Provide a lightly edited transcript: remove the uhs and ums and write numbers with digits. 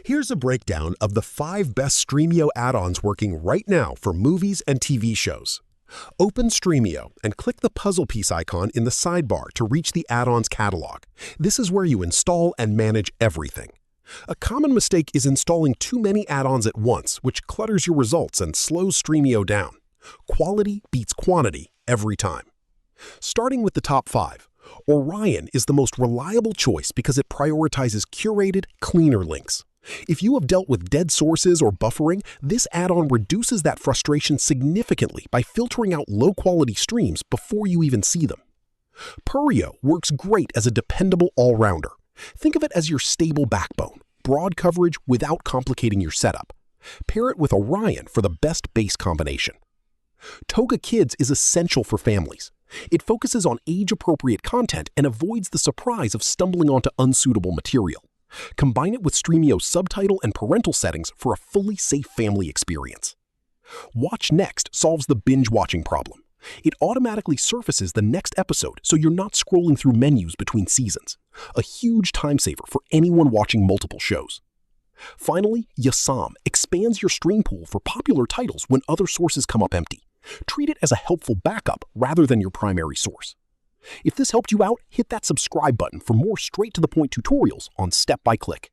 Here's a breakdown of the 5 best Stremio add-ons working right now for movies and TV shows. Open Stremio and click the puzzle piece icon in the sidebar to reach the add-ons catalog. This is where you install and manage everything. A common mistake is installing too many add-ons at once, which clutters your results and slows Stremio down. Quality beats quantity every time. Starting with the top 5, Orion is the most reliable choice because it prioritizes curated, cleaner links. If you have dealt with dead sources or buffering, this add-on reduces that frustration significantly by filtering out low-quality streams before you even see them. Purio works great as a dependable all-rounder. Think of it as your stable backbone, broad coverage without complicating your setup. Pair it with Orion for the best base combination. Toga Kids is essential for families. It focuses on age-appropriate content and avoids the surprise of stumbling onto unsuitable material. Combine it with Stremio's subtitle and parental settings for a fully safe family experience. Watch Next solves the binge-watching problem. It automatically surfaces the next episode so you're not scrolling through menus between seasons. A huge time saver for anyone watching multiple shows. Finally, Yasam expands your stream pool for popular titles when other sources come up empty. Treat it as a helpful backup rather than your primary source. If this helped you out, hit that subscribe button for more straight-to-the-point tutorials on Step by Click.